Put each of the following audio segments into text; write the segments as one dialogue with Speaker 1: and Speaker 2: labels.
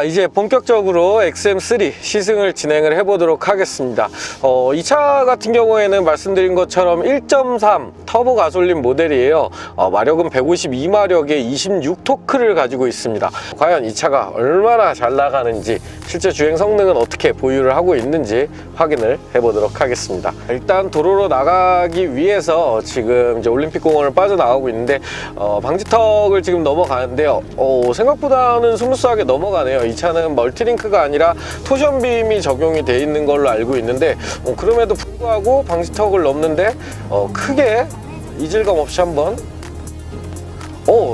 Speaker 1: 자, 이제 본격적으로 XM3 시승을 진행을 해보도록 하겠습니다. 이 차 같은 경우에는 말씀드린 것처럼 1.3 터보 가솔린 모델이에요. 마력은 152마력에 26토크를 가지고 있습니다. 과연 이 차가 얼마나 잘 나가는지, 실제 주행 성능은 어떻게 보유를 하고 있는지 확인을 해보도록 하겠습니다. 일단 도로로 나가기 위해서 지금 이제 올림픽공원을 빠져나가고 있는데 방지턱을 지금 넘어가는데요. 생각보다는 스무스하게 넘어가네요. 이 차는 멀티링크가 아니라 토션빔이 적용이 되어 있는 걸로 알고 있는데 그럼에도 불구하고 방지턱을 넘는데 크게 이질감 없이 한번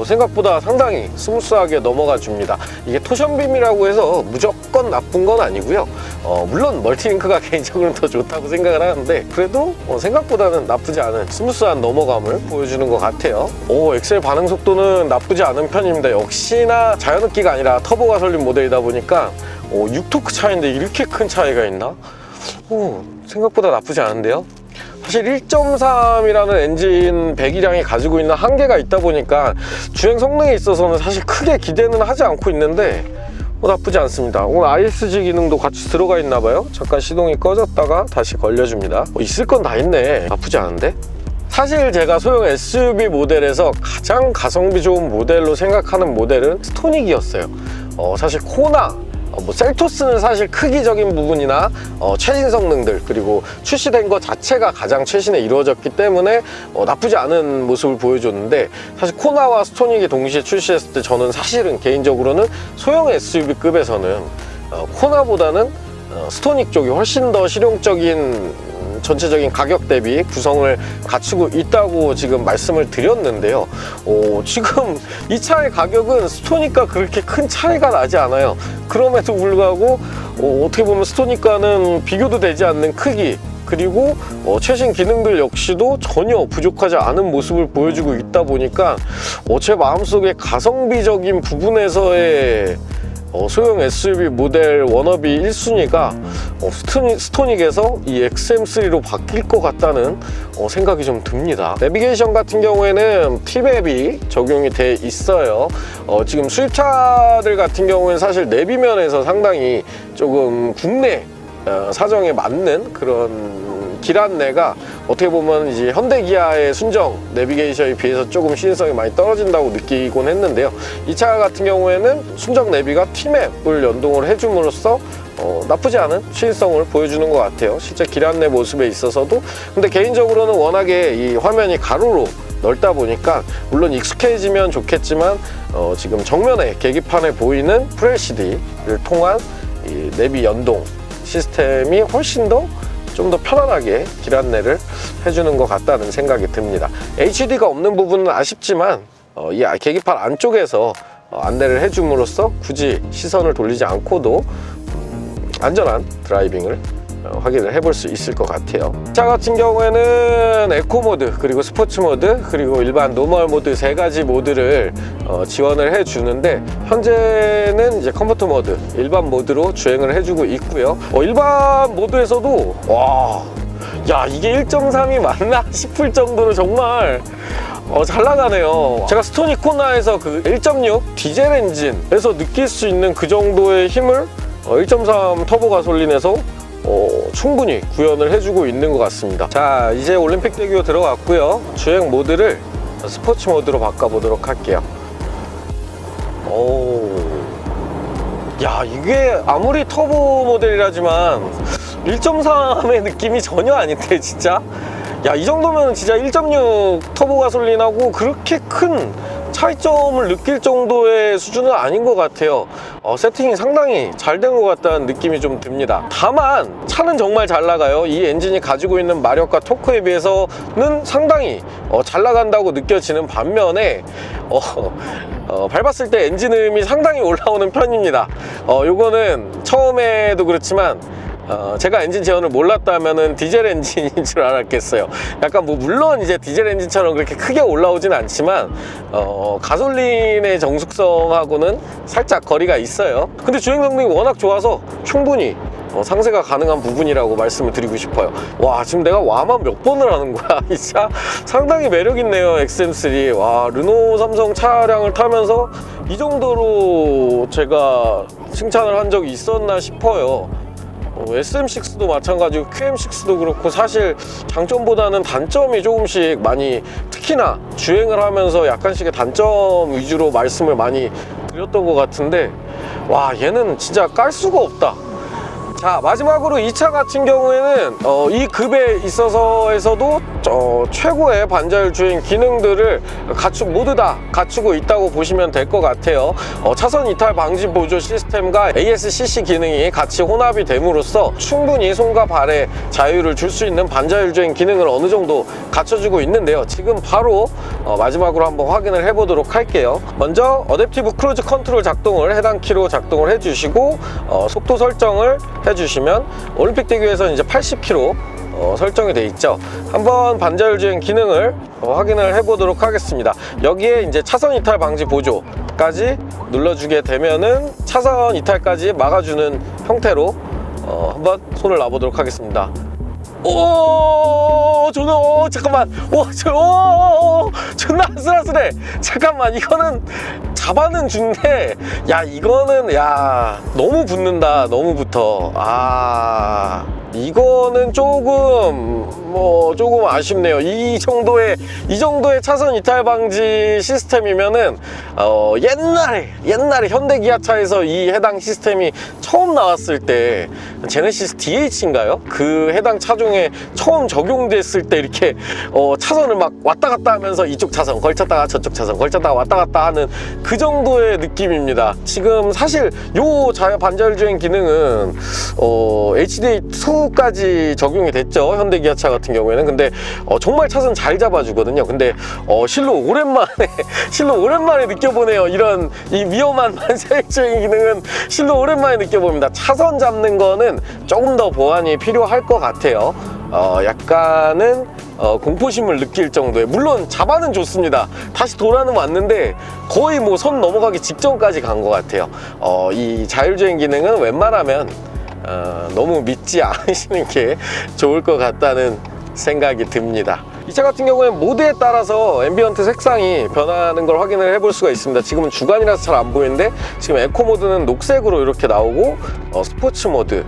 Speaker 1: 생각보다 상당히 스무스하게 넘어가 줍니다. 이게 토션빔이라고 해서 무조건 나쁜 건 아니고요. 물론 멀티링크가 개인적으로는 더 좋다고 생각을 하는데 그래도 생각보다는 나쁘지 않은 스무스한 넘어감을 보여주는 것 같아요. 엑셀 반응 속도는 나쁘지 않은 편입니다. 역시나 자연흡기가 아니라 터보 가솔린 모델이다 보니까 6토크 차이인데 이렇게 큰 차이가 있나? 생각보다 나쁘지 않은데요. 사실 1.3이라는 엔진 배기량이 가지고 있는 한계가 있다 보니까 주행 성능에 있어서는 사실 크게 기대는 하지 않고 있는데 나쁘지 않습니다. 오늘 ISG 기능도 같이 들어가 있나 봐요. 잠깐 시동이 꺼졌다가 다시 걸려줍니다. 있을 건 다 있네. 나쁘지 않은데? 사실 제가 소형 SUV 모델에서 가장 가성비 좋은 모델로 생각하는 모델은 스토닉이었어요. 사실 코나 셀토스는 사실 크기적인 부분이나 최신 성능들 그리고 출시된 것 자체가 가장 최신에 이루어졌기 때문에 나쁘지 않은 모습을 보여줬는데 사실 코나와 스토닉이 동시에 출시했을 때 저는 사실은 개인적으로는 소형 SUV급에서는 코나보다는 스토닉 쪽이 훨씬 더 실용적인 전체적인 가격 대비 구성을 갖추고 있다고 지금 말씀을 드렸는데요. 지금 이 차의 가격은 스토닉과 그렇게 큰 차이가 나지 않아요. 그럼에도 불구하고 어떻게 보면 스토닉과는 비교도 되지 않는 크기 그리고 최신 기능들 역시도 전혀 부족하지 않은 모습을 보여주고 있다 보니까 제 마음속에 가성비적인 부분에서의 소형 SUV 모델 워너비 1순위가 스토닉에서 이 XM3로 바뀔 것 같다는 생각이 좀 듭니다. 내비게이션 같은 경우에는 T맵이 적용이 돼 있어요. 지금 수입차들 같은 경우에는 사실 내비면에서 상당히 조금 국내 사정에 맞는 그런 길 안내가 어떻게 보면 이제 현대 기아의 순정 내비게이션에 비해서 조금 시인성이 많이 떨어진다고 느끼곤 했는데요. 이 차 같은 경우에는 순정 내비가 T맵을 연동을 해줌으로써 나쁘지 않은 시인성을 보여주는 것 같아요. 실제 길 안내 모습에 있어서도. 근데 개인적으로는 워낙에 이 화면이 가로로 넓다 보니까 물론 익숙해지면 좋겠지만 지금 정면에 계기판에 보이는 FLCD를 통한 이 내비 연동 시스템이 훨씬 더 좀 더 편안하게 길 안내를 해주는 것 같다는 생각이 듭니다. HD가 없는 부분은 아쉽지만 이 계기판 안쪽에서 안내를 해줌으로써 굳이 시선을 돌리지 않고도 안전한 드라이빙을 확인을 해볼 수 있을 것 같아요. 차 같은 경우에는 에코 모드 그리고 스포츠 모드 그리고 일반 노멀 모드 세 가지 모드를 지원을 해주는데 현재는 이제 컴포트 모드 일반 모드로 주행을 해주고 있고요. 일반 모드에서도 이게 1.3이 맞나 싶을 정도로 정말 잘 나가네요. 제가 스토닉 코나에서 그 1.6 디젤 엔진에서 느낄 수 있는 그 정도의 힘을 1.3 터보 가솔린에서 충분히 구현을 해주고 있는 것 같습니다. 자, 이제 올림픽대교 들어갔고요. 주행 모드를 스포츠 모드로 바꿔보도록 할게요. 이게 아무리 터보 모델이라지만 1.3의 느낌이 전혀 아닌데 진짜? 이 정도면 진짜 1.6 터보 가솔린하고 그렇게 큰 차이점을 느낄 정도의 수준은 아닌 것 같아요. 세팅이 상당히 잘 된 것 같다는 느낌이 좀 듭니다. 다만 차는 정말 잘 나가요. 이 엔진이 가지고 있는 마력과 토크에 비해서는 상당히 잘 나간다고 느껴지는 반면에 밟았을 때 엔진음이 상당히 올라오는 편입니다. 요거는 처음에도 그렇지만 제가 엔진 제어를 몰랐다면은 디젤 엔진인 줄 알았겠어요. 약간 물론 이제 디젤 엔진처럼 그렇게 크게 올라오진 않지만 가솔린의 정숙성하고는 살짝 거리가 있어요. 근데 주행 성능이 워낙 좋아서 충분히 상세가 가능한 부분이라고 말씀을 드리고 싶어요. 지금 내가 와만 몇 번을 하는 거야. 이 차 상당히 매력있네요. XM3. 르노 삼성 차량을 타면서 이 정도로 제가 칭찬을 한 적이 있었나 싶어요. SM6도 마찬가지고 QM6도 그렇고 사실 장점보다는 단점이 조금씩 많이, 특히나 주행을 하면서 약간씩의 단점 위주로 말씀을 많이 드렸던 것 같은데, 와, 얘는 진짜 깔 수가 없다. 자, 마지막으로 이 차 같은 경우에는 이 급에 있어서에서도 최고의 반자율 주행 기능들을 모두 다 갖추고 있다고 보시면 될 것 같아요. 차선 이탈 방지 보조 시스템과 ASCC 기능이 같이 혼합이 됨으로써 충분히 손과 발의 자유를 줄 수 있는 반자율 주행 기능을 어느 정도 갖춰주고 있는데요. 지금 바로 마지막으로 한번 확인을 해보도록 할게요. 먼저 어댑티브 크루즈 컨트롤 작동을 해당 키로 작동을 해주시고 속도 설정을 해주시면 올림픽 대교에서 이제 80km 설정이 돼 있죠. 한번 반자율 주행 기능을 확인을 해보도록 하겠습니다. 여기에 이제 차선 이탈 방지 보조까지 눌러주게 되면은 차선 이탈까지 막아주는 형태로 한번 손을 놔보도록 하겠습니다. 오, 저는 잠깐만, 존나 아슬아슬해. 잠깐만, 이거는 잡아는 준데, 야, 이거는, 야, 너무 붙는다. 너무 붙어. 이거는 조금 아쉽네요. 이 정도의 차선 이탈 방지 시스템이면은 옛날에 현대 기아차에서 이 해당 시스템이 처음 나왔을 때, 제네시스 DH인가요? 그 해당 차종에 처음 적용됐을 때 이렇게 차선을 막 왔다 갔다 하면서 이쪽 차선 걸쳤다가 저쪽 차선 걸쳤다가 왔다 갔다 하는 그 정도의 느낌입니다. 지금 사실 요 반자율 주행 기능은 HDA2까지 적용이 됐죠, 현대 기아차 같은 경우에는. 근데 정말 차선 잘 잡아주거든요. 근데 실로 오랜만에 느껴보네요. 이런 이 위험한 반자율 주행 기능은 실로 오랜만에 느껴봅니다. 차선 잡는 거는 조금 더 보완이 필요할 것 같아요. 약간은 공포심을 느낄 정도의, 물론 잡아는 좋습니다. 다시 돌아는 왔는데 거의 뭐 선 넘어가기 직전까지 간 것 같아요. 이 자율주행 기능은 웬만하면 너무 믿지 않으시는 게 좋을 것 같다는 생각이 듭니다. 이 차 같은 경우에는 모드에 따라서 앰비언트 색상이 변하는 걸 확인을 해볼 수가 있습니다. 지금은 주간이라서 잘 안 보이는데, 지금 에코 모드는 녹색으로 이렇게 나오고, 스포츠 모드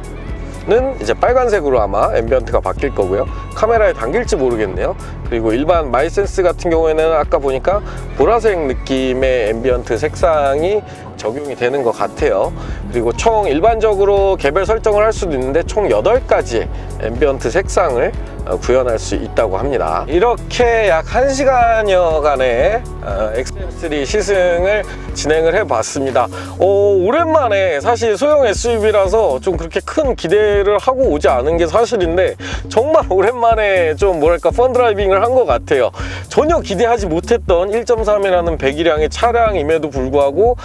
Speaker 1: 는 이제 빨간색으로 아마 앰비언트가 바뀔 거고요. 카메라에 담길지 모르겠네요. 그리고 일반 마이센스 같은 경우에는 아까 보니까 보라색 느낌의 앰비언트 색상이 적용이 되는 것 같아요. 그리고 총 일반적으로 개별 설정을 할 수도 있는데 총 8가지의 앰비언트 색상을 구현할 수 있다고 합니다. 이렇게 약 1시간여간의 XM3 시승을 진행을 해봤습니다. 오랜만에, 사실 소형 SUV라서 좀 그렇게 큰 기대를 하고 오지 않은 게 사실인데, 정말 오랜만에 좀 뭐랄까 펀드라이빙을 한 것 같아요. 전혀 기대하지 못했던 1.3이라는 배기량의 차량임에도 불구하고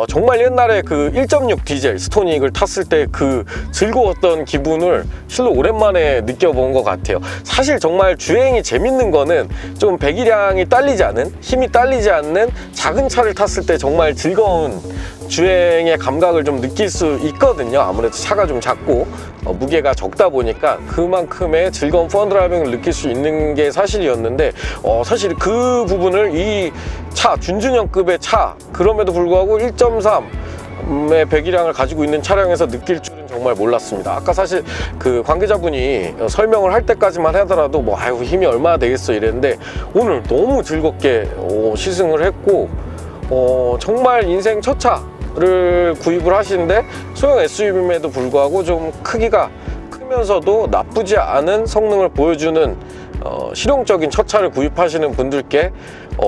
Speaker 1: 정말 옛날에 그 1.6 디젤 스토닉을 탔을 때 그 즐거웠던 기분을 실로 오랜만에 느껴본 것 같아요. 사실 정말 주행이 재밌는 거는 좀 배기량이 딸리지 않은, 힘이 딸리지 않는 작은 차를 탔을 때 정말 즐거운 주행의 감각을 좀 느낄 수 있거든요. 아무래도 차가 좀 작고 무게가 적다 보니까 그만큼의 즐거운 펀드라이빙을 느낄 수 있는 게 사실이었는데, 사실 그 부분을 이 차, 준준형급의 차, 그럼에도 불구하고 1.3의 배기량을 가지고 있는 차량에서 느낄 줄은 정말 몰랐습니다. 아까 사실 그 관계자분이 설명을 할 때까지만 하더라도 뭐 아유 힘이 얼마나 되겠어 이랬는데, 오늘 너무 즐겁게 시승을 했고, 정말 인생 첫 차를 구입을 하시는데 소형 SUV임에도 불구하고 좀 크기가 크면서도 나쁘지 않은 성능을 보여주는 실용적인 첫 차를 구입하시는 분들께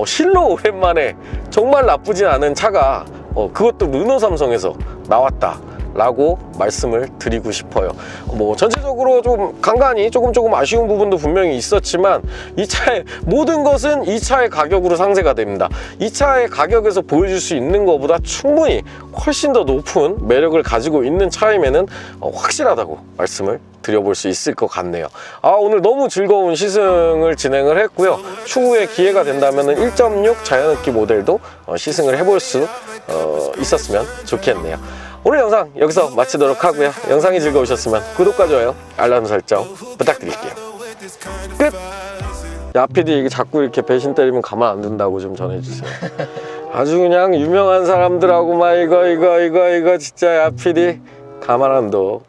Speaker 1: 실로 오랜만에 정말 나쁘진 않은 차가 그것도 르노 삼성에서 나왔다 라고 말씀을 드리고 싶어요. 뭐 전체적으로 좀 간간히 조금 아쉬운 부분도 분명히 있었지만, 이 차의 모든 것은 이 차의 가격으로 상쇄가 됩니다. 이 차의 가격에서 보여줄 수 있는 것보다 충분히 훨씬 더 높은 매력을 가지고 있는 차임에는 확실하다고 말씀을 드려볼 수 있을 것 같네요. 오늘 너무 즐거운 시승을 진행을 했고요. 추후에 기회가 된다면 1.6 자연흡기 모델도 시승을 해볼 수 있었으면 좋겠네요. 오늘 영상 여기서 마치도록 하고요. 영상이 즐거우셨으면 구독과 좋아요, 알람 설정 부탁드릴게요. 끝! 야, PD 이게 자꾸 이렇게 배신 때리면 가만 안 둔다고 좀 전해주세요. 아주 그냥 유명한 사람들하고만 이거 진짜 야필이 가만 안 둬.